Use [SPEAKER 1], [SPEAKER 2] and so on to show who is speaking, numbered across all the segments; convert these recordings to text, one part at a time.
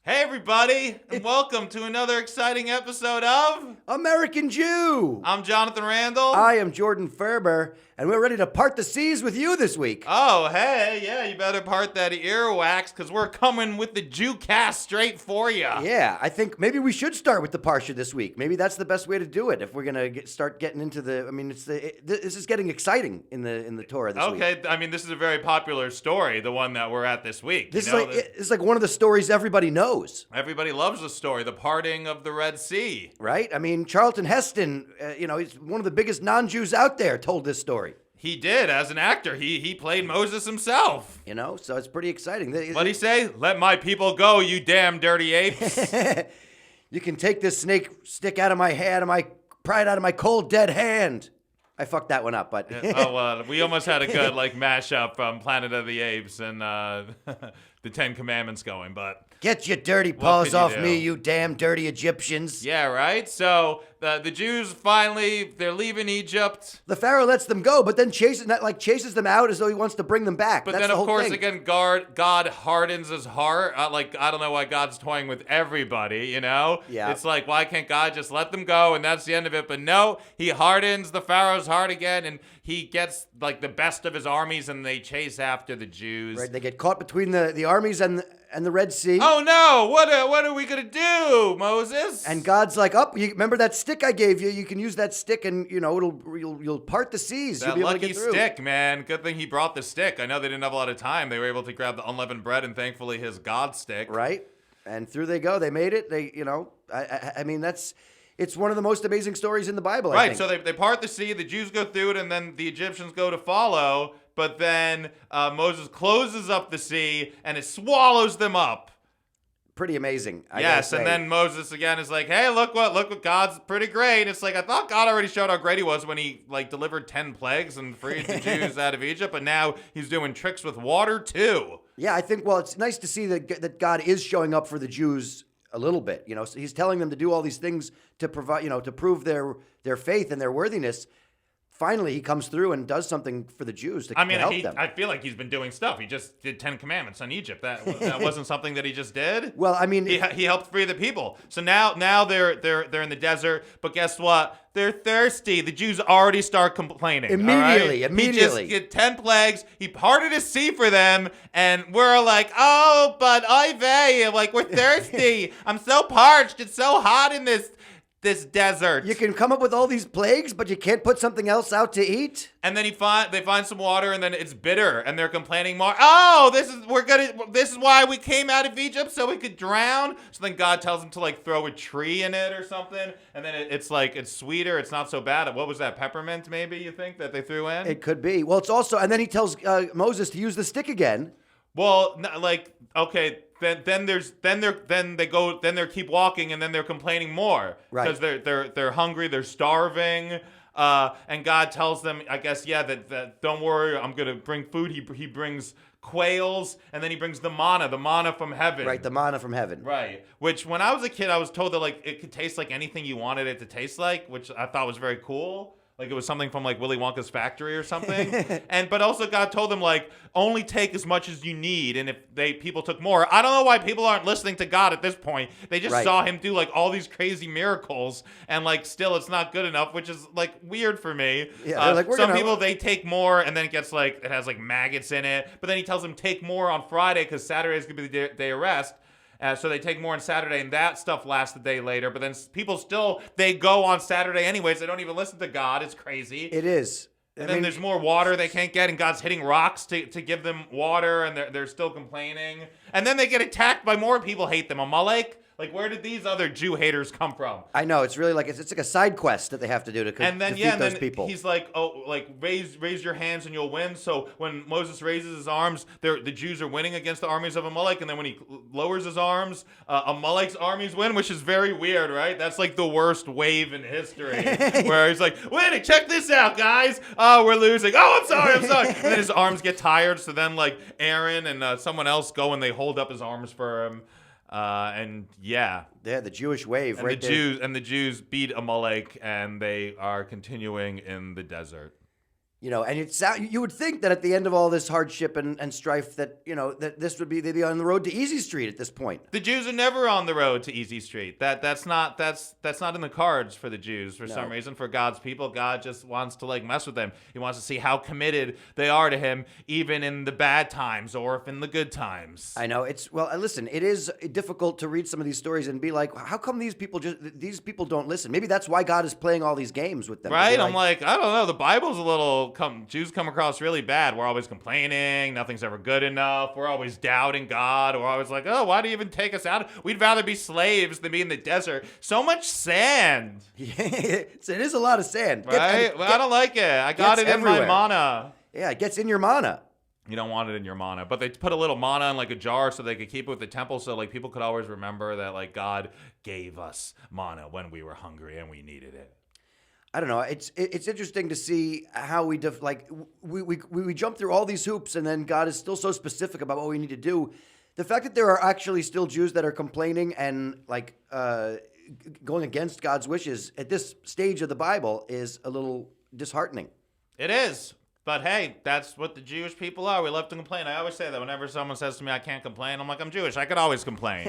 [SPEAKER 1] Hey everybody, and welcome to another exciting episode of
[SPEAKER 2] American Jew.
[SPEAKER 1] I'm Jonathan Randall.
[SPEAKER 2] I am Jordon Ferber, and we're ready to part the seas with you this week.
[SPEAKER 1] Oh, hey, yeah, you better part that earwax, because we're coming with the Jew cast straight for you.
[SPEAKER 2] Yeah, I think maybe we should start with the Parsha this week. Maybe that's the best way to do it if we're going to start getting into the... I mean, this is getting exciting in the Torah this week.
[SPEAKER 1] Okay, I mean, this is a very popular story, the one that we're at this week.
[SPEAKER 2] This is like one of the stories everybody knows.
[SPEAKER 1] Everybody loves the story, the parting of the Red Sea.
[SPEAKER 2] Right? I mean, Charlton Heston, he's one of the biggest non-Jews out there, told this story.
[SPEAKER 1] He did, as an actor. He played Moses himself.
[SPEAKER 2] So it's pretty exciting.
[SPEAKER 1] What'd he say? Let my people go, you damn dirty apes.
[SPEAKER 2] You can take this snake stick out of my hand, pry it out of my cold, dead hand. I fucked that one up, but...
[SPEAKER 1] We almost had a good, mashup from Planet of the Apes and the Ten Commandments going, but...
[SPEAKER 2] Get your dirty paws off me, you damn dirty Egyptians.
[SPEAKER 1] Yeah, right? So, the Jews finally, they're leaving Egypt.
[SPEAKER 2] The Pharaoh lets them go, but then chases them out as though he wants to bring them back.
[SPEAKER 1] But
[SPEAKER 2] That's
[SPEAKER 1] then,
[SPEAKER 2] the
[SPEAKER 1] of
[SPEAKER 2] whole
[SPEAKER 1] course,
[SPEAKER 2] thing.
[SPEAKER 1] again, God hardens his heart. I don't know why God's toying with everybody, Yeah. It's like, why can't God just let them go, and that's the end of it? But no, he hardens the Pharaoh's heart again, and he gets, the best of his armies, and they chase after the Jews.
[SPEAKER 2] Right, they get caught between the armies and the Red Sea.
[SPEAKER 1] Oh, no! What are we going to do, Moses?
[SPEAKER 2] And God's like, you remember that stick I gave you? You can use that stick and, you'll part the seas.
[SPEAKER 1] That
[SPEAKER 2] You'll be able to
[SPEAKER 1] lucky
[SPEAKER 2] get through.
[SPEAKER 1] stick, man. Good thing he brought the stick. I know they didn't have a lot of time. They were able to grab the unleavened bread and thankfully his God stick.
[SPEAKER 2] Right? And through they go. They made it. I mean, it's one of the most amazing stories in the Bible, I think.
[SPEAKER 1] So they part the sea, the Jews go through it, and then the Egyptians go to follow. But then Moses closes up the sea, and it swallows them up.
[SPEAKER 2] Pretty amazing.
[SPEAKER 1] Yes, and then Moses again is like, "Hey, look what God's pretty great." It's like I thought God already showed how great he was when he delivered 10 plagues and freed the Jews out of Egypt, but now he's doing tricks with water too.
[SPEAKER 2] Yeah, I think. Well, it's nice to see that God is showing up for the Jews a little bit. So he's telling them to do all these things to provide, to prove their faith and their worthiness. Finally, he comes through and does something for the Jews to help them.
[SPEAKER 1] I feel like he's been doing stuff. He just did 10 Commandments on Egypt. That wasn't something that he just did.
[SPEAKER 2] Well, I mean,
[SPEAKER 1] he helped free the people. So now they're in the desert. But guess what? They're thirsty. The Jews already start complaining.
[SPEAKER 2] Immediately.
[SPEAKER 1] He just get 10 plagues. He parted a sea for them, and we're like, oh, but oy vey, we're thirsty. I'm so parched. It's so hot in this desert.
[SPEAKER 2] You can come up with all these plagues, but you can't put something else out to eat.
[SPEAKER 1] And then they find some water, and then it's bitter, and they're complaining more. Oh, this is why we came out of Egypt, so we could drown. So then God tells them to throw a tree in it or something, and then it's sweeter. It's not so bad. What was that, peppermint? Maybe you think that they threw in?
[SPEAKER 2] It could be. Well, it's also, and then he tells Moses to use the stick again.
[SPEAKER 1] Well, okay. Then they keep walking, and then they're complaining more because they're hungry, they're starving, and God tells them, I guess, that don't worry, I'm gonna bring food. He brings quails, and then he brings the manna from heaven.
[SPEAKER 2] Right, the manna from heaven.
[SPEAKER 1] Right, which when I was a kid, I was told that it could taste like anything you wanted it to taste like, which I thought was very cool. It was something from Willy Wonka's factory or something. But also God told them only take as much as you need, and if people took more. I don't know why people aren't listening to God at this point. They just saw him do all these crazy miracles, and still it's not good enough, which is weird for me.
[SPEAKER 2] Yeah,
[SPEAKER 1] people they take more, and then it gets it has maggots in it. But then he tells them take more on Friday because Saturday is gonna be the day of rest. So they take more on Saturday, and that stuff lasts a day later. But then people they go on Saturday anyways. They don't even listen to God. It's crazy.
[SPEAKER 2] It is.
[SPEAKER 1] And then there's more water they can't get, and God's hitting rocks to give them water, and they're still complaining. And then they get attacked by more people hate them. Amalek. Where did these other Jew haters come from?
[SPEAKER 2] I know, it's really it's like a side quest that they have to do to defeat those people.
[SPEAKER 1] He's raise your hands and you'll win. So when Moses raises his arms, the Jews are winning against the armies of Amalek, and then when he lowers his arms, Amalek's armies win, which is very weird, right? That's the worst wave in history, where he's wait, check this out, guys. Oh, we're losing. Oh, I'm sorry. And then his arms get tired, so then Aaron and someone else go and they hold up his arms for him.
[SPEAKER 2] The Jewish wave,
[SPEAKER 1] and the Jews beat Amalek, and they are continuing in the desert.
[SPEAKER 2] And you would think that at the end of all this hardship and strife that, that this would be, they'd be on the road to Easy Street at this point.
[SPEAKER 1] The Jews are never on the road to Easy Street. That's not in the cards for the Jews for some reason. For God's people, God just wants to mess with them. He wants to see how committed they are to him, even in the bad times or if in the good times.
[SPEAKER 2] I know listen, it is difficult to read some of these stories and be like, how come these people don't listen? Maybe that's why God is playing all these games with them.
[SPEAKER 1] Right? I'm like, I don't know. The Bible's a little Jews come across really bad. We're always complaining. Nothing's ever good enough. We're always doubting God. We're always like, oh, why do you even take us out? We'd rather be slaves than be in the desert. So much sand.
[SPEAKER 2] Yeah, it is a lot of sand.
[SPEAKER 1] Right? I don't like it. I got it in my manna.
[SPEAKER 2] Yeah, it gets in your manna.
[SPEAKER 1] You don't want it in your manna. But they put a little manna in a jar so they could keep it with the temple so people could always remember that God gave us manna when we were hungry and we needed it.
[SPEAKER 2] I don't know. It's interesting to see how we jump through all these hoops, and then God is still so specific about what we need to do. The fact that there are actually still Jews that are complaining and going against God's wishes at this stage of the Bible is a little disheartening.
[SPEAKER 1] It is. But hey, that's what the Jewish people are. We love to complain. I always say that whenever someone says to me, I can't complain, I'm like, I'm Jewish. I could always complain.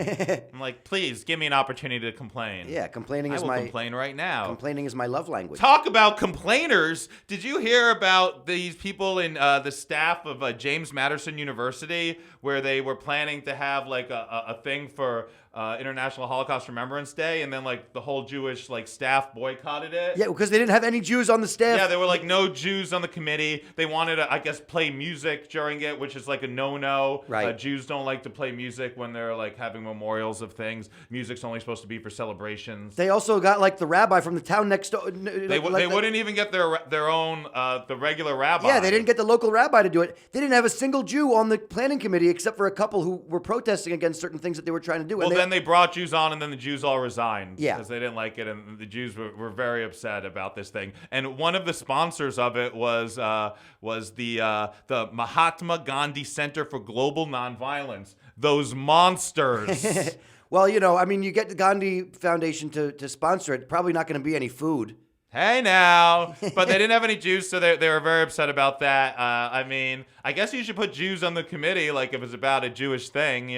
[SPEAKER 1] I'm like, please give me an opportunity to complain.
[SPEAKER 2] Yeah, complaining is
[SPEAKER 1] I will complain right now.
[SPEAKER 2] Complaining is my love language.
[SPEAKER 1] Talk about complainers. Did you hear about these people in the staff of James Madison University where they were planning to have a thing for International Holocaust Remembrance Day, and then the whole Jewish staff boycotted it?
[SPEAKER 2] Yeah, because they didn't have any Jews on the staff.
[SPEAKER 1] Yeah, there were no Jews on the committee. They wanted to, I guess, play music during it, which is a no-no.
[SPEAKER 2] Right.
[SPEAKER 1] Jews don't like to play music when they're having memorials of things. Music's only supposed to be for celebrations.
[SPEAKER 2] They also got the rabbi from the town next door.
[SPEAKER 1] They wouldn't even get their own the regular rabbi.
[SPEAKER 2] Yeah, they didn't get the local rabbi to do it. They didn't have a single Jew on the planning committee except for a couple who were protesting against certain things that they were trying to do.
[SPEAKER 1] Well, then they brought Jews on, and then the Jews all resigned.
[SPEAKER 2] Yeah.
[SPEAKER 1] Because they didn't like it, and the Jews were very upset about this thing. And one of the sponsors of it was the Mahatma Gandhi Center for Global Nonviolence. Those monsters.
[SPEAKER 2] Well, you get the Gandhi Foundation to sponsor it. Probably not going to be any food.
[SPEAKER 1] Hey now, but they didn't have any Jews, so they were very upset about that. I guess you should put Jews on the committee, if it's about a Jewish thing,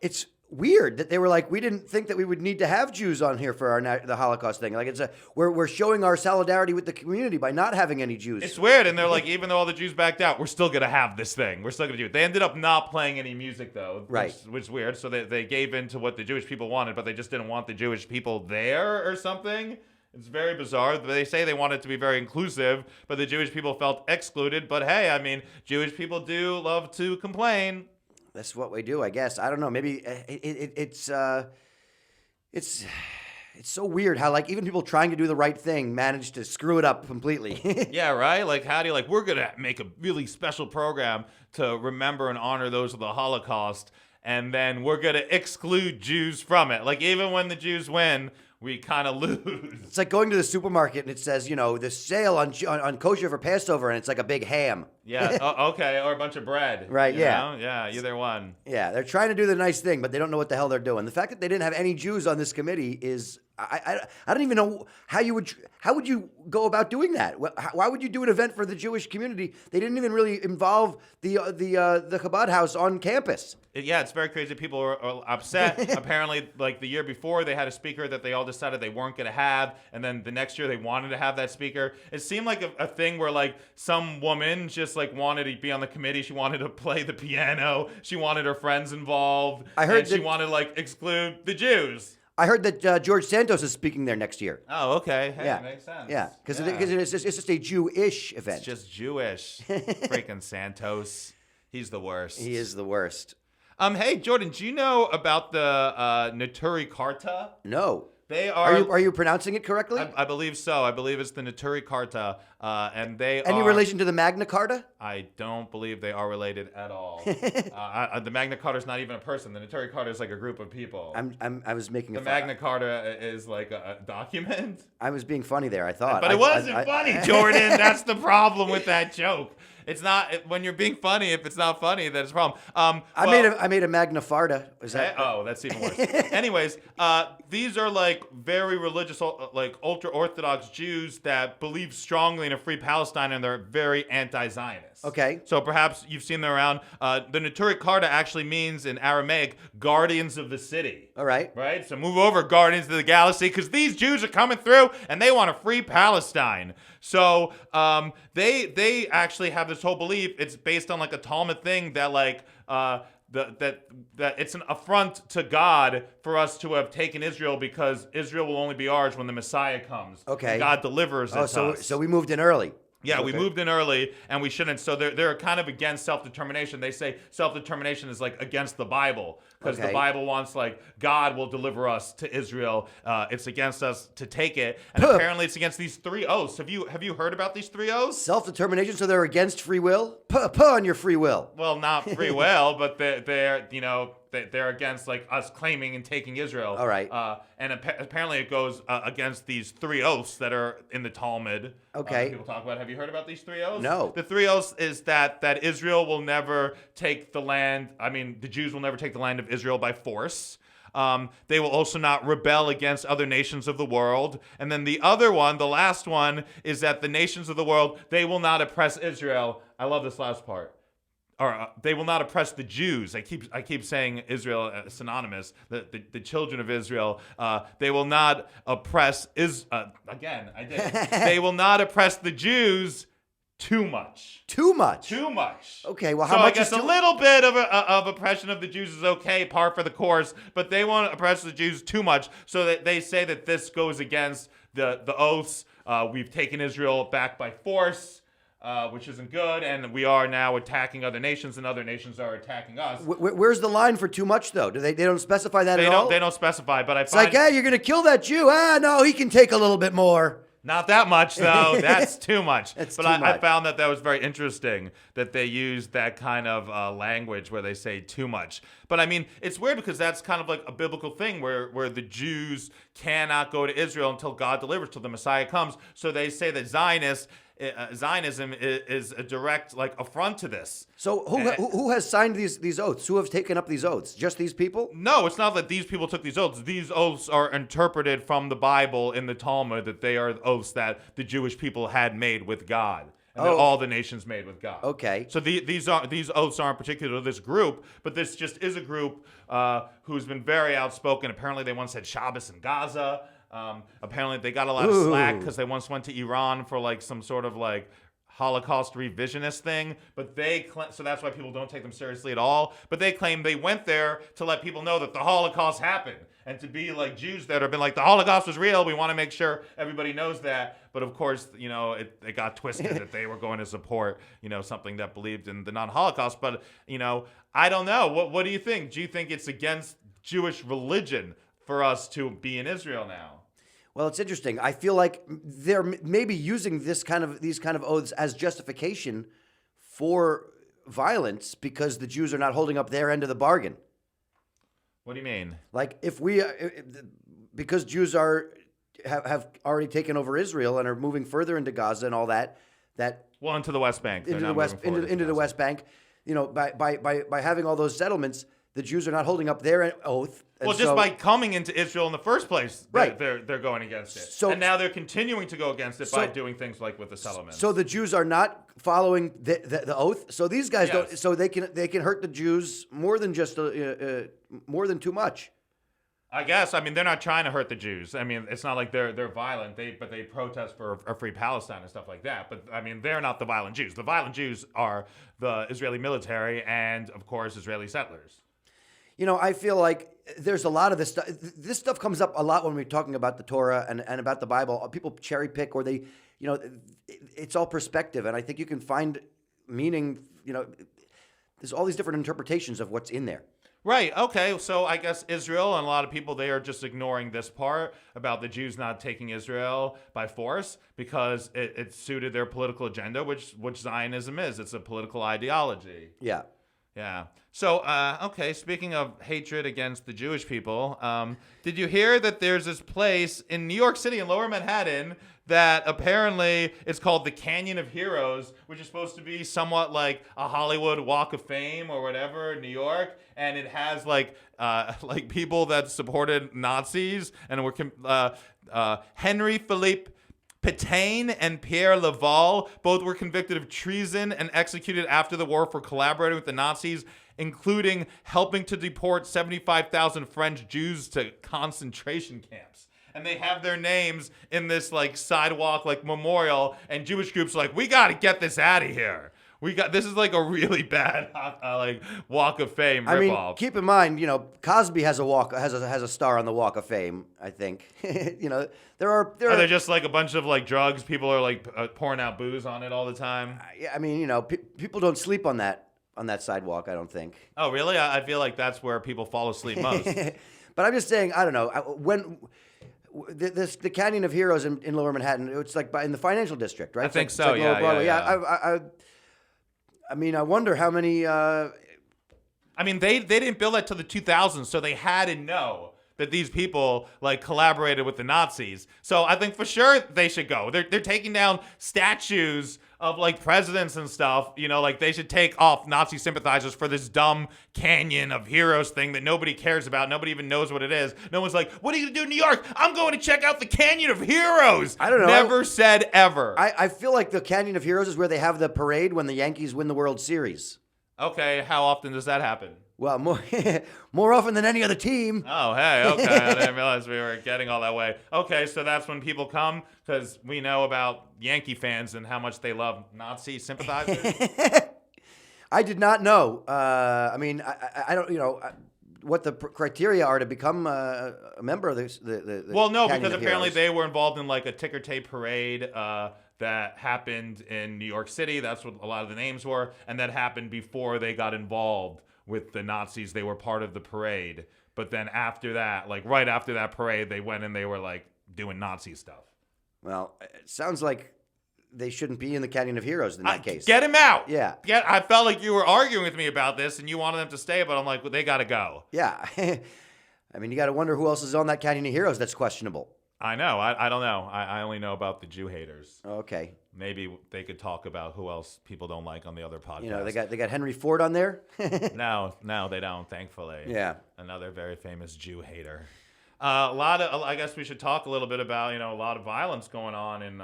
[SPEAKER 2] It's weird that they were like, we didn't think that we would need to have Jews on here for the Holocaust thing. We're showing our solidarity with the community by not having any Jews.
[SPEAKER 1] It's weird, and they're like, even though all the Jews backed out, we're still gonna have this thing. We're still gonna do it. They ended up not playing any music though,
[SPEAKER 2] right?
[SPEAKER 1] Which is weird. So they gave in to what the Jewish people wanted, but they just didn't want the Jewish people there or something. It's very bizarre. They say they want it to be very inclusive, but the Jewish people felt excluded. But hey, Jewish people do love to complain.
[SPEAKER 2] That's what we do, I guess. I don't know. Maybe it's so weird how even people trying to do the right thing manage to screw it up completely.
[SPEAKER 1] Yeah, right? How do you we're going to make a really special program to remember and honor those of the Holocaust, and then we're going to exclude Jews from it. Even when the Jews win, we kind of lose.
[SPEAKER 2] It's like going to the supermarket and it says, the sale on kosher for Passover, and it's like a big ham.
[SPEAKER 1] Yeah, okay, or a bunch of bread.
[SPEAKER 2] Right, yeah.
[SPEAKER 1] Yeah, either one.
[SPEAKER 2] Yeah, they're trying to do the nice thing, but they don't know what the hell they're doing. The fact that they didn't have any Jews on this committee is, I don't even know how would you go about doing that? Why would you do an event for the Jewish community? They didn't even really involve the Chabad house on campus.
[SPEAKER 1] Yeah, it's very crazy. People are upset. Apparently, the year before, they had a speaker that they all decided they weren't going to have, and then the next year they wanted to have that speaker. It seemed like a thing where some woman just wanted to be on the committee. She wanted to play the piano. She wanted her friends involved.
[SPEAKER 2] I heard
[SPEAKER 1] and she wanted to exclude the Jews.
[SPEAKER 2] I heard that George Santos is speaking there next year.
[SPEAKER 1] Oh, okay. Hey,
[SPEAKER 2] yeah.
[SPEAKER 1] Makes sense.
[SPEAKER 2] Yeah, because it's just a Jewish event.
[SPEAKER 1] It's just Jewish. Freaking Santos. He's the worst.
[SPEAKER 2] He is the worst.
[SPEAKER 1] Hey, Jordan, do you know about the Naturi Karta?
[SPEAKER 2] No.
[SPEAKER 1] They are.
[SPEAKER 2] Are you pronouncing it correctly?
[SPEAKER 1] I believe so. I believe it's the Naturi Karta, and they
[SPEAKER 2] Any relation to the Magna Carta?
[SPEAKER 1] I don't believe they are related at all. The Magna Carta is not even a person. The Naturi Karta is a group of people.
[SPEAKER 2] I was making
[SPEAKER 1] the Magna Carta is a document.
[SPEAKER 2] I was being funny there, I thought.
[SPEAKER 1] But it wasn't funny, Jordan. That's the problem with that joke. It's not when you're being funny. If it's not funny, then it's a problem.
[SPEAKER 2] I made a Magna Farta. Is that?
[SPEAKER 1] Oh, that's even worse. Anyways, these are very religious, ultra Orthodox Jews that believe strongly in a free Palestine, and they're very anti-Zionist.
[SPEAKER 2] Okay.
[SPEAKER 1] So perhaps you've seen them around. The Neturei Karta actually means in Aramaic, guardians of the city.
[SPEAKER 2] All right.
[SPEAKER 1] Right? So move over, guardians of the galaxy, because these Jews are coming through and they want a free Palestine. So they actually have this whole belief. It's based on like a Talmud thing that like that it's an affront to God for us to have taken Israel, because Israel will only be ours when the Messiah comes.
[SPEAKER 2] Okay.
[SPEAKER 1] God delivers it to us.
[SPEAKER 2] So we moved in early.
[SPEAKER 1] Yeah, we
[SPEAKER 2] Okay.
[SPEAKER 1] moved in early, and we shouldn't. So they're kind of against self-determination. They say self-determination is like against the Bible, because the
[SPEAKER 2] Okay.
[SPEAKER 1] Bible wants like God will deliver us to Israel. It's against us to take it, and apparently it's against these 3 oaths. Have you heard about these 3 oaths?
[SPEAKER 2] Self-determination, so they're against free will? Puh on your free will.
[SPEAKER 1] Well, not free will, but they're they're against like us claiming and taking Israel.
[SPEAKER 2] All right.
[SPEAKER 1] And apparently it goes against these 3 oaths that are in the Talmud.
[SPEAKER 2] Okay.
[SPEAKER 1] People talk about. Have you heard about these 3 oaths?
[SPEAKER 2] No.
[SPEAKER 1] The 3 oaths is that Israel will never take the land. I mean, the Jews will never take the land of Israel by force. They will also not rebel against other nations of the world. And then the other one, the last one, is that the nations of the world, they will not oppress Israel. I love this last part. Or they will not oppress the Jews. I keep saying Israel synonymous. The children of Israel. They will not oppress again. I did. They will not oppress the Jews too much.
[SPEAKER 2] Too much.
[SPEAKER 1] Too much.
[SPEAKER 2] Okay, well,
[SPEAKER 1] So
[SPEAKER 2] how much
[SPEAKER 1] I guess
[SPEAKER 2] is
[SPEAKER 1] a
[SPEAKER 2] too
[SPEAKER 1] little bit of oppression of the Jews is okay, par for the course, but they won't oppress the Jews too much. So that they say that this goes against the oaths. We've taken Israel back by force. Which isn't good, and we are now attacking other nations, and other nations are attacking us.
[SPEAKER 2] Where's the line for too much, though? They don't specify that at all?
[SPEAKER 1] They don't specify, but I
[SPEAKER 2] It's
[SPEAKER 1] find
[SPEAKER 2] like, hey, you're going to kill that Jew. No, he can take a little bit more.
[SPEAKER 1] not that much though. That's too much.
[SPEAKER 2] That's
[SPEAKER 1] but
[SPEAKER 2] too
[SPEAKER 1] I
[SPEAKER 2] much.
[SPEAKER 1] found that was very interesting that they used that kind of language where they say too much. But I mean, it's weird because that's kind of like a biblical thing where the Jews cannot go to Israel until God delivers, till the Messiah comes. So they say that Zionism is a direct like affront to this.
[SPEAKER 2] So who has signed these oaths? Who have taken up these oaths? Just these people?
[SPEAKER 1] No, it's not that these people took these oaths. These oaths are interpreted from the Bible in the Talmud, that they are oaths that the Jewish people had made with God, and that all the nations made with God.
[SPEAKER 2] Okay.
[SPEAKER 1] So these oaths aren't particular to this group, but this just is a group who's been very outspoken. Apparently, they once had Shabbos in Gaza. Apparently, they got a lot of slack because they once went to Iran for like some sort of like Holocaust revisionist thing, but so that's why people don't take them seriously at all. But they claim they went there to let people know that the Holocaust happened, and to be like Jews that have been like, the Holocaust was real. We want to make sure everybody knows that. But of course, it got twisted that they were going to support, something that believed in the non-Holocaust. But I don't know. What do you think? Do you think it's against Jewish religion for us to be in Israel now?
[SPEAKER 2] Well, it's interesting. I feel like they're maybe using these kind of oaths as justification for violence because the Jews are not holding up their end of the bargain.
[SPEAKER 1] What do you mean?
[SPEAKER 2] Like because Jews have already taken over Israel and are moving further into Gaza and all that.
[SPEAKER 1] Well, into the West Bank.
[SPEAKER 2] Into the West Bank. By having all those settlements, the Jews are not holding up their oath.
[SPEAKER 1] Well, just by coming into Israel in the first place,
[SPEAKER 2] right.
[SPEAKER 1] they're going against it.
[SPEAKER 2] So,
[SPEAKER 1] and now they're continuing to go against it by doing things like with the settlements.
[SPEAKER 2] So the Jews are not following the oath. So these guys don't. So they can hurt the Jews more than just more than too much.
[SPEAKER 1] I guess. I mean, they're not trying to hurt the Jews. I mean, it's not like they're violent. But they protest for a free Palestine and stuff like that. But I mean, they're not the violent Jews. The violent Jews are the Israeli military and, of course, Israeli settlers.
[SPEAKER 2] I feel like there's a lot of this stuff. This stuff comes up a lot when we're talking about the Torah and about the Bible. People cherry pick, or they, it's all perspective. And I think you can find meaning, there's all these different interpretations of what's in there.
[SPEAKER 1] Right. Okay. So I guess Israel and a lot of people, they are just ignoring this part about the Jews not taking Israel by force because it suited their political agenda, which Zionism is. It's a political ideology.
[SPEAKER 2] Yeah.
[SPEAKER 1] Yeah. So, okay, speaking of hatred against the Jewish people, did you hear that there's this place in New York City in Lower Manhattan that apparently it's called the Canyon of Heroes, which is supposed to be somewhat like a Hollywood Walk of Fame or whatever in New York, and it has like people that supported Nazis and were Henry Philippe Pétain and Pierre Laval both were convicted of treason and executed after the war for collaborating with the Nazis, including helping to deport 75,000 French Jews to concentration camps. And they have their names in this like sidewalk like memorial, and Jewish groups are like, we got to get this out of here. This is like a really bad like Walk of Fame ripoff.
[SPEAKER 2] I mean, keep in mind, Cosby has a star on the Walk of Fame. I think, there are.
[SPEAKER 1] Are there just like a bunch of like drugs? People are like pouring out booze on it all the time.
[SPEAKER 2] I mean, people don't sleep on that sidewalk. I don't think.
[SPEAKER 1] Oh, really? I feel like that's where people fall asleep most.
[SPEAKER 2] But I'm just saying, I don't know when. The Canyon of Heroes in Lower Manhattan. It's like in the financial district, right?
[SPEAKER 1] I think so.
[SPEAKER 2] Like Lower Broadway.
[SPEAKER 1] Yeah.
[SPEAKER 2] I mean, I wonder how many.
[SPEAKER 1] I mean, they didn't build that till the 2000s, so they had to know that these people like collaborated with the Nazis. So I think for sure they should go. They're taking down statues of like presidents and stuff. Like they should take off Nazi sympathizers for this dumb Canyon of Heroes thing that nobody cares about. Nobody even knows what it is. No one's like, what are you gonna do in New York? I'm going to check out the Canyon of Heroes.
[SPEAKER 2] I don't know.
[SPEAKER 1] Never said ever.
[SPEAKER 2] I feel like the Canyon of Heroes is where they have the parade when the Yankees win the World Series.
[SPEAKER 1] Okay, how often does that happen?
[SPEAKER 2] Well, more often than any other team.
[SPEAKER 1] Oh, hey, okay. I didn't realize we were getting all that way. Okay, so that's when people come, because we know about Yankee fans and how much they love Nazi sympathizers.
[SPEAKER 2] I did not know. I mean, I don't, what the criteria are to become a member of the
[SPEAKER 1] well, no,
[SPEAKER 2] Canyon
[SPEAKER 1] because
[SPEAKER 2] of
[SPEAKER 1] apparently
[SPEAKER 2] Heroes.
[SPEAKER 1] they were involved in like a ticker tape parade that happened in New York City. That's what a lot of the names were. And that happened before they got involved with the Nazis. They were part of the parade. But then after that, like right after that parade, they went and they were like doing Nazi stuff.
[SPEAKER 2] Well, it sounds like they shouldn't be in the Canyon of Heroes in that case.
[SPEAKER 1] Get him out.
[SPEAKER 2] Yeah.
[SPEAKER 1] I felt like you were arguing with me about this and you wanted them to stay, but I'm like, well, they got to go.
[SPEAKER 2] Yeah. I mean, you got to wonder who else is on that Canyon of Heroes that's questionable.
[SPEAKER 1] I know. I don't know. I only know about the Jew haters.
[SPEAKER 2] Okay.
[SPEAKER 1] Maybe they could talk about who else people don't like on the other podcast.
[SPEAKER 2] They got Henry Ford on there.
[SPEAKER 1] No, they don't. Thankfully.
[SPEAKER 2] Yeah.
[SPEAKER 1] Another very famous Jew hater. I guess we should talk a little bit about a lot of violence going on in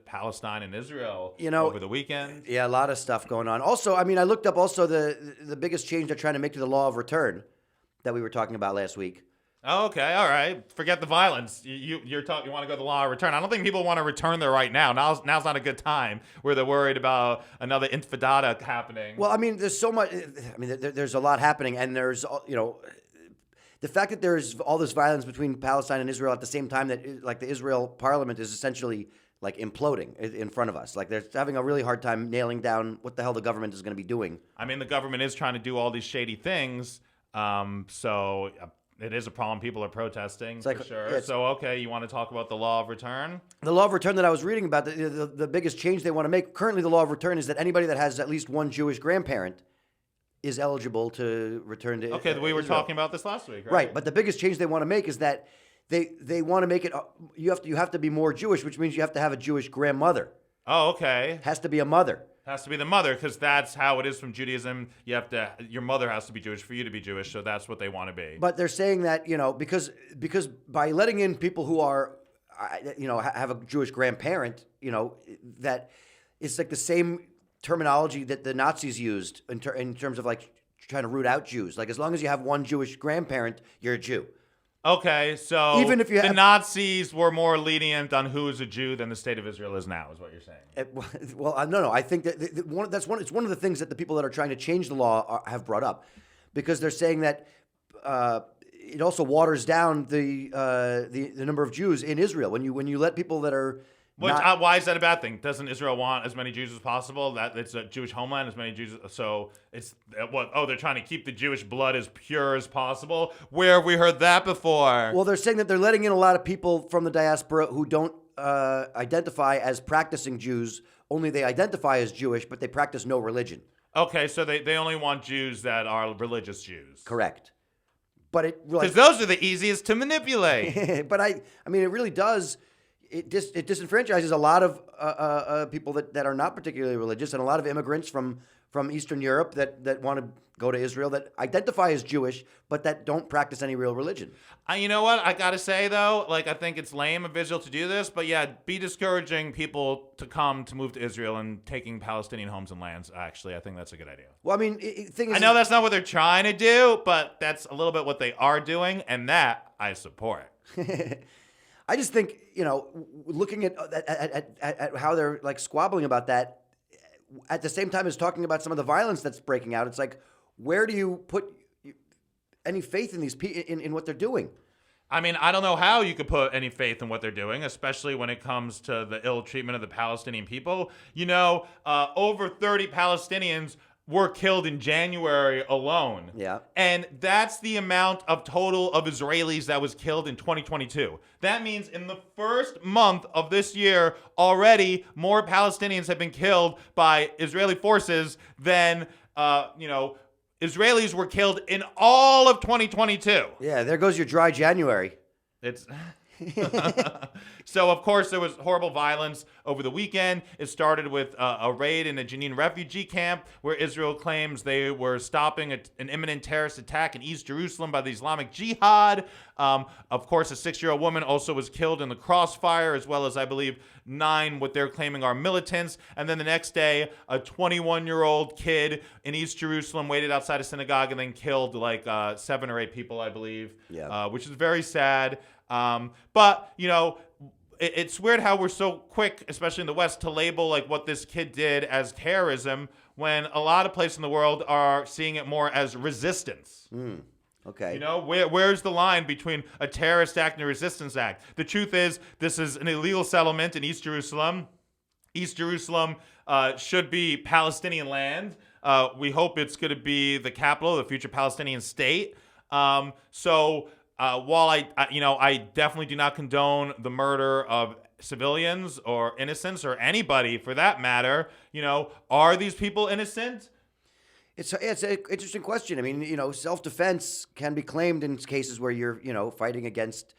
[SPEAKER 1] Palestine and Israel over the weekend.
[SPEAKER 2] Yeah, a lot of stuff going on. Also, I mean, I looked up also the biggest change they're trying to make to the law of return that we were talking about last week.
[SPEAKER 1] Oh, okay, all right. Forget the violence. You want to go to the law of return. I don't think people want to return there right now. Now's not a good time where they're worried about another intifada happening.
[SPEAKER 2] Well, I mean, there's so much. I mean, there's a lot happening, and there's the fact that there's all this violence between Palestine and Israel at the same time that like the Israel parliament is essentially like imploding in front of us. Like they're having a really hard time nailing down what the hell the government is going to be doing.
[SPEAKER 1] I mean, the government is trying to do all these shady things. So it is a problem. People are protesting for sure. So, okay, you want to talk about the law of return?
[SPEAKER 2] The law of return that I was reading about, the biggest change they want to make, currently the law of return is that anybody that has at least one Jewish grandparent is eligible to return to
[SPEAKER 1] Okay, we were
[SPEAKER 2] Israel.
[SPEAKER 1] talking about this last week, right?
[SPEAKER 2] Right, but the biggest change they want to make is that they want to make it, you have to be more Jewish, which means you have to have a Jewish grandmother.
[SPEAKER 1] Oh, okay.
[SPEAKER 2] Has to be a mother.
[SPEAKER 1] Has to be the mother, because that's how it is from Judaism. Your mother has to be Jewish for you to be Jewish, so that's what they want to be.
[SPEAKER 2] But they're saying that, because by letting in people who are, have a Jewish grandparent, that it's like the same terminology that the Nazis used in terms of like trying to root out Jews. Like as long as you have one Jewish grandparent, you're a Jew.
[SPEAKER 1] Okay, so
[SPEAKER 2] even if the
[SPEAKER 1] Nazis were more lenient on who is a Jew than the state of Israel is now, is what you're saying.
[SPEAKER 2] Well, no. I think that it's one of the things that the people that are trying to change the law have brought up, because they're saying that it also waters down the number of Jews in Israel when you let people that are.
[SPEAKER 1] Why is that a bad thing? Doesn't Israel want as many Jews as possible? That it's a Jewish homeland, as many Jews. So it's what? Oh, they're trying to keep the Jewish blood as pure as possible. Where have we heard that before?
[SPEAKER 2] Well, they're saying that they're letting in a lot of people from the diaspora who don't identify as practicing Jews. Only they identify as Jewish, but they practice no religion.
[SPEAKER 1] Okay, so they only want Jews that are religious Jews.
[SPEAKER 2] Correct. But
[SPEAKER 1] because those are the easiest to manipulate.
[SPEAKER 2] But I mean, it really does. It disenfranchises a lot of people that are not particularly religious, and a lot of immigrants from from Eastern Europe that want to go to Israel that identify as Jewish, but that don't practice any real religion.
[SPEAKER 1] You know what? I gotta say though, like I think it's lame of Israel to do this, but yeah, be discouraging people to move to Israel and taking Palestinian homes and lands. Actually, I think that's a good idea.
[SPEAKER 2] Well, I mean, thing is,
[SPEAKER 1] I know that's not what they're trying to do, but that's a little bit what they are doing, and that I support.
[SPEAKER 2] I just think, looking at how they're like squabbling about that, at the same time as talking about some of the violence that's breaking out, it's like, where do you put any faith in these in what they're doing?
[SPEAKER 1] I mean, I don't know how you could put any faith in what they're doing, especially when it comes to the ill treatment of the Palestinian people. Over 30 Palestinians were killed in January alone.
[SPEAKER 2] Yeah.
[SPEAKER 1] And that's the amount of total of Israelis that was killed in 2022. That means in the first month of this year, already more Palestinians have been killed by Israeli forces than, Israelis were killed in all of 2022.
[SPEAKER 2] Yeah, there goes your dry January.
[SPEAKER 1] It's so, of course, there was horrible violence over the weekend. It started with a raid in a Jenin refugee camp where Israel claims they were stopping an imminent terrorist attack in East Jerusalem by the Islamic Jihad. Of course, a 6-year-old woman also was killed in the crossfire, as well as, I believe, 9 what they're claiming are militants. And then the next day, a 21-year-old kid in East Jerusalem waited outside a synagogue and then killed like 7 or 8 people, I believe, which is very sad. But it's weird how we're so quick, especially in the West, to label like what this kid did as terrorism when a lot of places in the world are seeing it more as resistance.
[SPEAKER 2] Okay.
[SPEAKER 1] Where's the line between a terrorist act and a resistance act? The truth is, this is an illegal settlement in East Jerusalem. East Jerusalem should be Palestinian land. We hope it's going to be the capital of the future Palestinian state. While I definitely do not condone the murder of civilians or innocents or anybody for that matter, are these people innocent?
[SPEAKER 2] It's an interesting question. I mean, self-defense can be claimed in cases where you're, fighting against,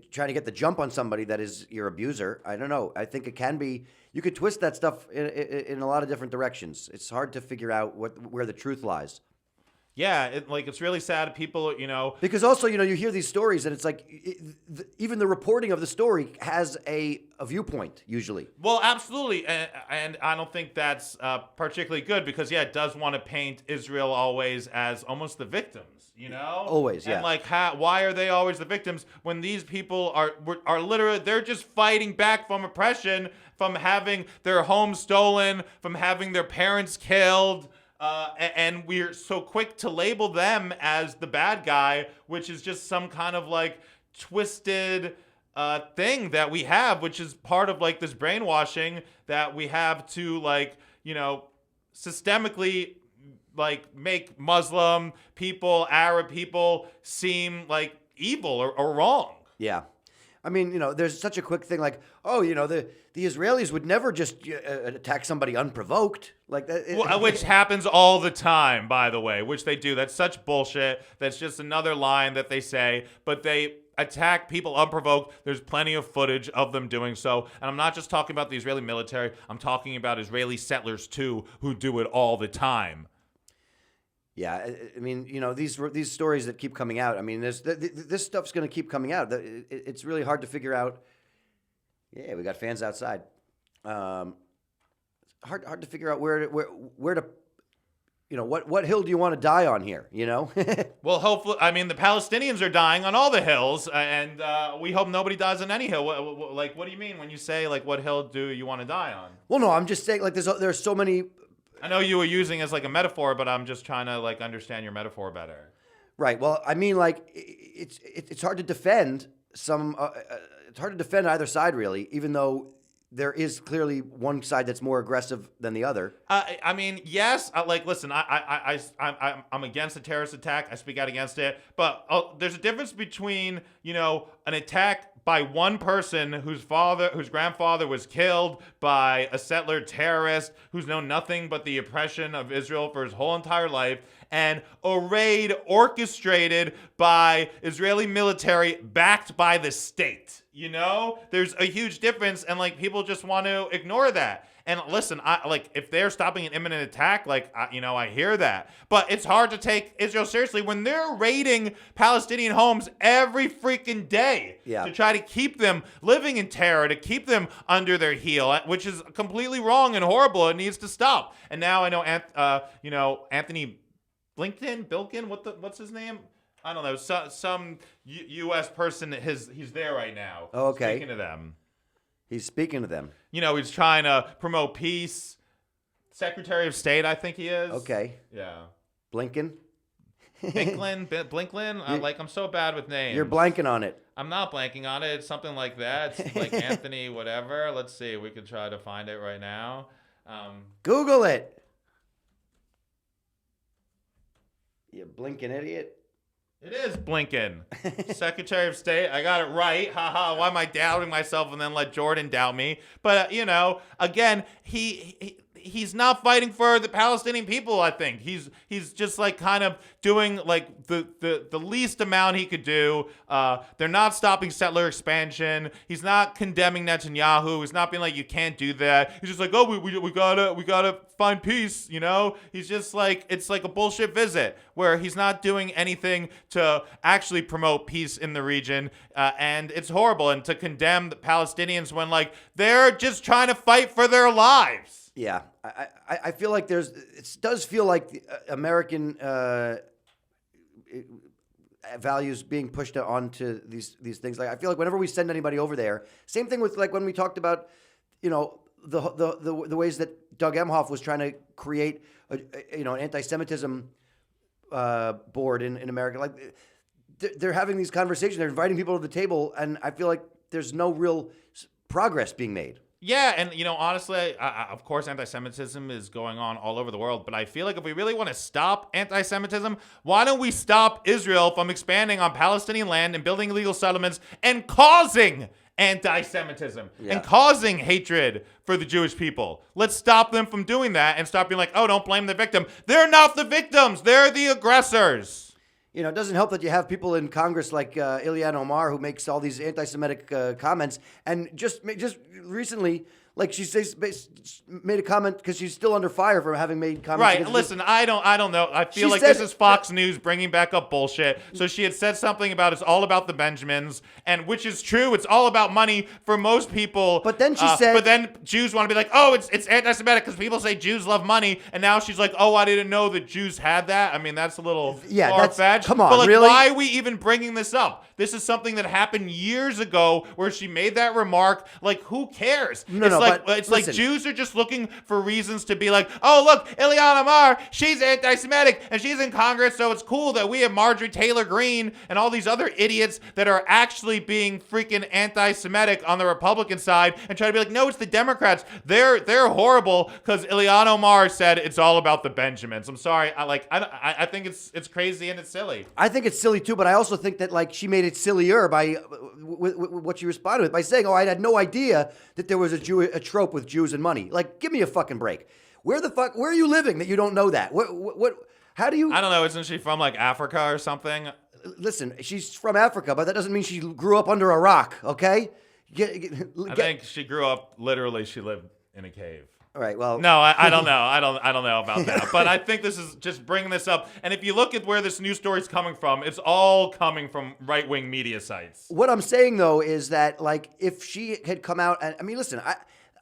[SPEAKER 2] trying to get the jump on somebody that is your abuser. I don't know. I think it can be. You could twist that stuff in a lot of different directions. It's hard to figure out where the truth lies.
[SPEAKER 1] Yeah, it's really sad. People,
[SPEAKER 2] because also, you hear these stories and it's like even the reporting of the story has a viewpoint usually.
[SPEAKER 1] Well, absolutely, and I don't think that's particularly good because it does want to paint Israel always as almost the victims,
[SPEAKER 2] Always, yeah.
[SPEAKER 1] And why are they always the victims when these people are literally they're just fighting back from oppression, from having their homes stolen, from having their parents killed. And we're so quick to label them as the bad guy, which is just some kind of like twisted thing that we have, which is part of like this brainwashing that we have to systemically like make Muslim people, Arab people seem like evil or wrong.
[SPEAKER 2] Yeah. I mean, there's such a quick thing like, the Israelis would never just attack somebody unprovoked like that.
[SPEAKER 1] Which happens all the time, by the way, which they do. That's such bullshit. That's just another line that they say, but they attack people unprovoked. There's plenty of footage of them doing so. And I'm not just talking about the Israeli military. I'm talking about Israeli settlers, too, who do it all the time.
[SPEAKER 2] Yeah, I mean, these stories that keep coming out. I mean, this stuff's going to keep coming out. It's really hard to figure out. Yeah, we got fans outside. Hard to figure out where to. What hill do you want to die on here?
[SPEAKER 1] Well, hopefully, I mean, the Palestinians are dying on all the hills, and we hope nobody dies on any hill. What do you mean when you say like what hill do you want to die on?
[SPEAKER 2] Well, no, I'm just saying like there's so many.
[SPEAKER 1] I know you were using it as like a metaphor, but I'm just trying to like understand your metaphor better.
[SPEAKER 2] Right. Well, I mean, like it's hard to defend some. It's hard to defend either side, really, even though there is clearly one side that's more aggressive than the other.
[SPEAKER 1] I mean, yes. Listen, I'm against a terrorist attack. I speak out against it. But there's a difference between an attack by one person whose grandfather was killed by a settler terrorist who's known nothing but the oppression of Israel for his whole entire life, and a raid orchestrated by Israeli military backed by the state. There's a huge difference, and like people just want to ignore that. And listen, if they're stopping an imminent attack, I hear that. But it's hard to take Israel seriously when they're raiding Palestinian homes every freaking day to try to keep them living in terror, to keep them under their heel, which is completely wrong and horrible. It needs to stop. And now I know, Anthony Bilkin, what's his name? I don't know. Some U.S. person. He's there right now.
[SPEAKER 2] Oh, okay.
[SPEAKER 1] Speaking to them.
[SPEAKER 2] He's speaking to them.
[SPEAKER 1] He's trying to promote peace. Secretary of State, I think he is.
[SPEAKER 2] Okay.
[SPEAKER 1] Yeah.
[SPEAKER 2] Blinken.
[SPEAKER 1] Blinken. I'm so bad with names.
[SPEAKER 2] You're blanking on it.
[SPEAKER 1] I'm not blanking on it. It's something like that. It's like Anthony whatever. Let's see. We could try to find it right now.
[SPEAKER 2] Google it. You blinking idiot.
[SPEAKER 1] It is Blinken. Secretary of State. I got it right. Haha. Why am I doubting myself and then let Jordon doubt me? But, again, he's not fighting for the Palestinian people, I think. He's just kind of doing the least amount he could do. They're not stopping settler expansion. He's not condemning Netanyahu. He's not being like, you can't do that. He's just like, oh, we gotta find peace, He's just it's like a bullshit visit where he's not doing anything to actually promote peace in the region. And it's horrible. And to condemn the Palestinians when they're just trying to fight for their lives.
[SPEAKER 2] Yeah, I feel like it does feel like the American values being pushed onto these things. I feel like whenever we send anybody over there, same thing with when we talked about, the ways that Doug Emhoff was trying to create an anti-Semitism board in America. They're having these conversations, they're inviting people to the table, and I feel like there's no real progress being made.
[SPEAKER 1] Yeah, and honestly, of course, anti-Semitism is going on all over the world, but I feel like if we really want to stop anti-Semitism, why don't we stop Israel from expanding on Palestinian land and building illegal settlements and causing anti-Semitism and causing hatred for the Jewish people? Let's stop them from doing that and stop being like, oh, don't blame the victim. They're not the victims. They're the aggressors.
[SPEAKER 2] It doesn't help that you have people in Congress like Ilhan Omar, who makes all these anti-Semitic comments, and just recently, she made a comment because she's still under fire for having made comments.
[SPEAKER 1] Right. Listen, I don't know. I feel like this is Fox News bringing back up bullshit. So she had said something about it's all about the Benjamins, and which is true. It's all about money for most people.
[SPEAKER 2] But then she said,
[SPEAKER 1] but then Jews want to be like, oh, it's anti-Semitic because people say Jews love money, and now she's like, oh, I didn't know that Jews had that. I mean, that's a little far-fetched.
[SPEAKER 2] Come on,
[SPEAKER 1] but
[SPEAKER 2] really?
[SPEAKER 1] Why are we even bringing this up? This is something that happened years ago where she made that remark. Who cares? It's like Jews are just looking for reasons to be like, oh, look, Ilhan Omar, she's anti-Semitic and she's in Congress, so it's cool that we have Marjorie Taylor Greene and all these other idiots that are actually being freaking anti-Semitic on the Republican side and try to be like, no, it's the Democrats. They're horrible because Ilhan Omar said it's all about the Benjamins. I'm sorry. I think it's crazy and it's silly.
[SPEAKER 2] I think it's silly too, but I also think that she made it sillier by what she responded with by saying, oh, I had no idea that there was a trope with Jews and money. Give me a fucking break. Where are you living that you don't know that? How do you?
[SPEAKER 1] I don't know. Isn't she from Africa or something?
[SPEAKER 2] Listen, she's from Africa, but that doesn't mean she grew up under a rock. Okay.
[SPEAKER 1] I think she grew up literally. She lived in a cave.
[SPEAKER 2] All right. Well,
[SPEAKER 1] no, I don't know. I don't know about that. But I think this is just bringing this up. And if you look at where this news story is coming from, it's all coming from right-wing media sites.
[SPEAKER 2] What I'm saying though is that if she had come out, and I mean, listen,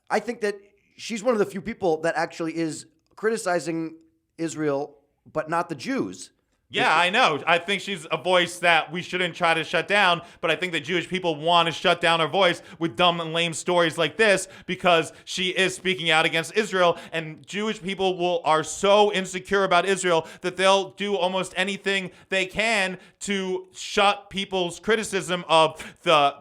[SPEAKER 2] I think that she's one of the few people that actually is criticizing Israel, but not the Jews.
[SPEAKER 1] Yeah, I know. I think she's a voice that we shouldn't try to shut down, but I think that Jewish people want to shut down her voice with dumb and lame stories like this because she is speaking out against Israel, and Jewish people are so insecure about Israel that they'll do almost anything they can to shut people's criticism of the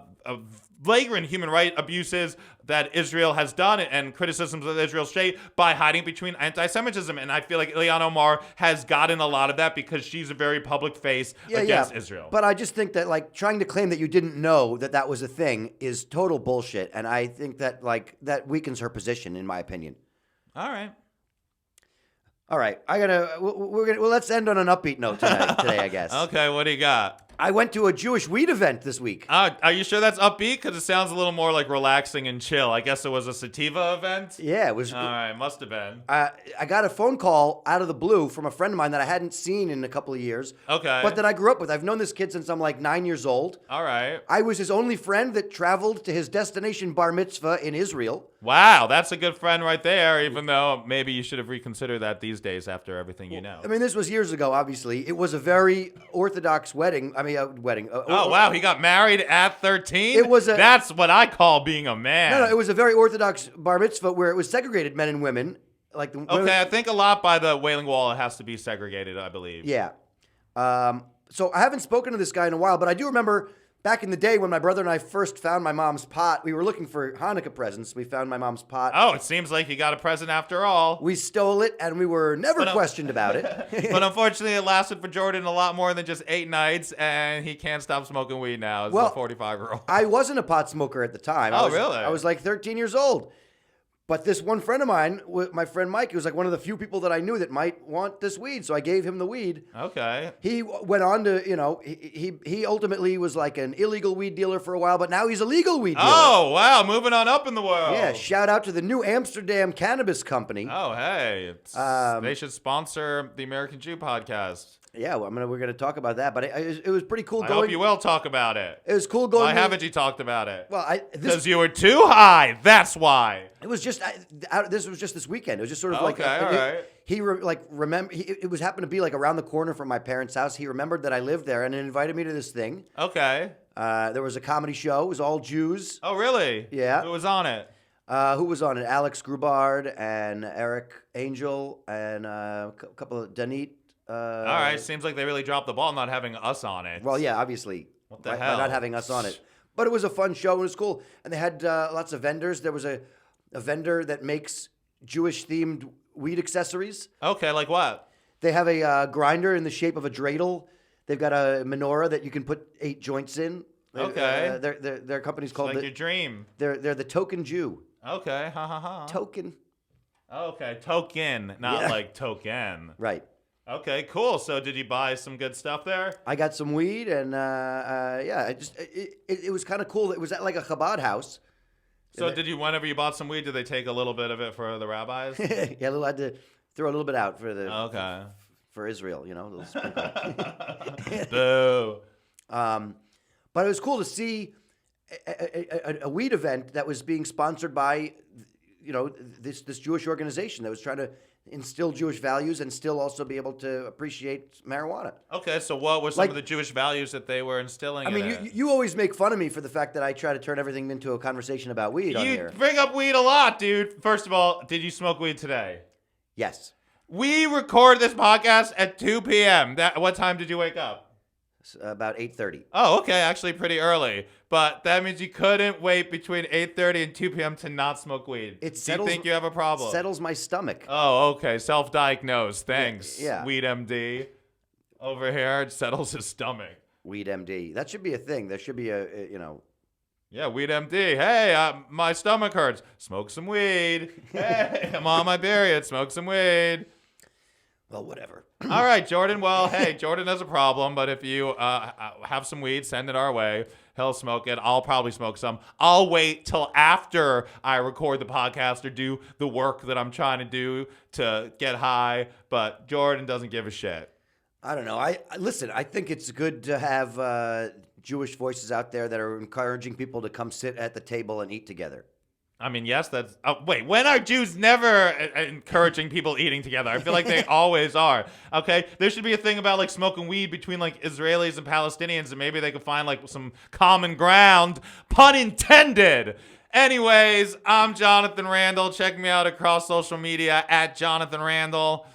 [SPEAKER 1] flagrant human rights abuses that Israel has done and criticisms of Israel's state by hiding between anti-Semitism. And I feel like Ilhan Omar has gotten a lot of that because she's a very public face against Israel.
[SPEAKER 2] But I just think that trying to claim that you didn't know that was a thing is total bullshit. And I think that that weakens her position, in my opinion.
[SPEAKER 1] All right.
[SPEAKER 2] Let's end on an upbeat note today, I guess.
[SPEAKER 1] Okay, what do you got?
[SPEAKER 2] I went to a Jewish weed event this week.
[SPEAKER 1] Are you sure that's upbeat? Because it sounds a little more like relaxing and chill. I guess it was a sativa event.
[SPEAKER 2] Yeah, it was.
[SPEAKER 1] All right, must have been.
[SPEAKER 2] I got a phone call out of the blue from a friend of mine that I hadn't seen in a couple of years.
[SPEAKER 1] Okay.
[SPEAKER 2] But that I grew up with. I've known this kid since I'm like 9 years old.
[SPEAKER 1] All right.
[SPEAKER 2] I was his only friend that traveled to his destination bar mitzvah in Israel.
[SPEAKER 1] Wow, that's a good friend right there, even though maybe you should have reconsidered that these days after everything you know.
[SPEAKER 2] I mean, this was years ago, obviously. It was a very Orthodox wedding. Wedding.
[SPEAKER 1] Oh, wow, he got married at 13?
[SPEAKER 2] It was
[SPEAKER 1] That's what I call being a man.
[SPEAKER 2] No, it was a very Orthodox bar mitzvah where it was segregated men and women. Like the women,
[SPEAKER 1] Okay, I think a lot by the Wailing Wall it has to be segregated, I believe.
[SPEAKER 2] Yeah. So I haven't spoken to this guy in a while, but I do remember back in the day when my brother and I first found my mom's pot. We were looking for Hanukkah presents. We found my mom's pot.
[SPEAKER 1] Oh, it seems like you got a present after all.
[SPEAKER 2] We stole it, and we were never questioned about it.
[SPEAKER 1] But unfortunately, it lasted for Jordan a lot more than just 8 nights, and he can't stop smoking weed now as a 45-year-old.
[SPEAKER 2] I wasn't a pot smoker at the time.
[SPEAKER 1] Really?
[SPEAKER 2] I was like 13 years old. But this one friend of mine, my friend Mike, he was like one of the few people that I knew that might want this weed. So I gave him the weed.
[SPEAKER 1] Okay.
[SPEAKER 2] He went on to, he ultimately was like an illegal weed dealer for a while, but now he's a legal weed dealer.
[SPEAKER 1] Oh, wow. Moving on up in the world.
[SPEAKER 2] Yeah. Shout out to the New Amsterdam Cannabis Company.
[SPEAKER 1] Oh, hey. They should sponsor the American Jew podcast.
[SPEAKER 2] Yeah, well, we're going to talk about that, but it was pretty cool
[SPEAKER 1] I
[SPEAKER 2] going.
[SPEAKER 1] hope you will talk about it.
[SPEAKER 2] It was cool going.
[SPEAKER 1] Why haven't you talked about it?
[SPEAKER 2] Well,
[SPEAKER 1] because you were too high. That's why.
[SPEAKER 2] It was just this was just this weekend. It was just sort of
[SPEAKER 1] okay,
[SPEAKER 2] like
[SPEAKER 1] all right.
[SPEAKER 2] It was happened to be like around the corner from my parents' house. He remembered that I lived there and invited me to this thing.
[SPEAKER 1] Okay.
[SPEAKER 2] There was a comedy show. It was all Jews.
[SPEAKER 1] Oh, really?
[SPEAKER 2] Yeah.
[SPEAKER 1] Who was on it?
[SPEAKER 2] Who was on it? Alex Grubard and Eric Angel and a couple of Danit.
[SPEAKER 1] All right. Seems like they really dropped the ball not having us on it.
[SPEAKER 2] Well, yeah, obviously.
[SPEAKER 1] What the
[SPEAKER 2] by
[SPEAKER 1] hell?
[SPEAKER 2] not having us on it. But it was a fun show. It was cool. And they had lots of vendors. There was a vendor that makes Jewish-themed weed accessories.
[SPEAKER 1] Okay, like what?
[SPEAKER 2] They have a grinder in the shape of a dreidel. They've got a menorah that you can put 8 joints in.
[SPEAKER 1] Okay.
[SPEAKER 2] Their company's called
[SPEAKER 1] like your dream.
[SPEAKER 2] They're the Token Jew.
[SPEAKER 1] Okay. Ha ha ha.
[SPEAKER 2] Token.
[SPEAKER 1] Okay, token, not like token.
[SPEAKER 2] Right.
[SPEAKER 1] Okay, cool. So did you buy some good stuff there?
[SPEAKER 2] I got some weed, and it was kind of cool. It was at like a Chabad house.
[SPEAKER 1] So whenever you bought some weed, did they take a little bit of it for the rabbis?
[SPEAKER 2] Yeah, I had to throw a little bit out for
[SPEAKER 1] the
[SPEAKER 2] for Israel, a little sprinkle.
[SPEAKER 1] Boo.
[SPEAKER 2] But it was cool to see a weed event that was being sponsored by, this Jewish organization that was trying to instill Jewish values and still also be able to appreciate marijuana.
[SPEAKER 1] Okay, so what were some of the Jewish values that they were instilling?
[SPEAKER 2] I mean, you always make fun of me for the fact that I try to turn everything into a conversation about weed on here.
[SPEAKER 1] You bring up weed a lot, dude. First of all, did you smoke weed today?
[SPEAKER 2] Yes.
[SPEAKER 1] We record this podcast at 2 p.m. What time did you wake up?
[SPEAKER 2] About 8:30.
[SPEAKER 1] Oh, okay, actually pretty early. But that means you couldn't wait between 8:30 and 2 p.m. to not smoke weed. Do you think you have a problem?
[SPEAKER 2] Settles my stomach.
[SPEAKER 1] Oh, okay. Self-diagnosed. Thanks.
[SPEAKER 2] Yeah.
[SPEAKER 1] Weed MD. Over here, it settles his stomach.
[SPEAKER 2] Weed MD. That should be a thing. There should be
[SPEAKER 1] Yeah, Weed MD. Hey, my stomach hurts. Smoke some weed. Hey, I'm on my period. Smoke some weed.
[SPEAKER 2] Well, whatever.
[SPEAKER 1] All right, Jordan. Well, hey, Jordan has a problem, but if you have some weed, send it our way. He'll smoke it. I'll probably smoke some. I'll wait till after I record the podcast or do the work that I'm trying to do to get high, but Jordan doesn't give a shit.
[SPEAKER 2] I don't know. Listen, I think it's good to have Jewish voices out there that are encouraging people to come sit at the table and eat together.
[SPEAKER 1] I mean, yes, that's... wait, when are Jews never encouraging people eating together? I feel like they always are, okay? There should be a thing about, smoking weed between, Israelis and Palestinians, and maybe they could find, some common ground. Pun intended! Anyways, I'm Jonathan Randall. Check me out across social media at Jonathan Randall.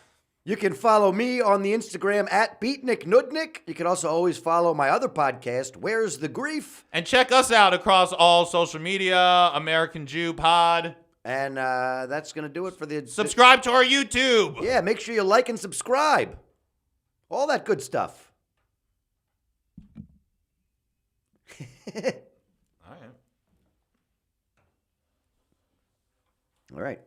[SPEAKER 2] You can follow me on the Instagram at BeatnikNudnik. You can also always follow my other podcast, Where's the Grief?
[SPEAKER 1] And check us out across all social media, American Jew Pod.
[SPEAKER 2] And that's going to do it for the...
[SPEAKER 1] Subscribe to our YouTube.
[SPEAKER 2] Yeah, make sure you like and subscribe. All that good stuff.
[SPEAKER 1] All right.
[SPEAKER 2] All right.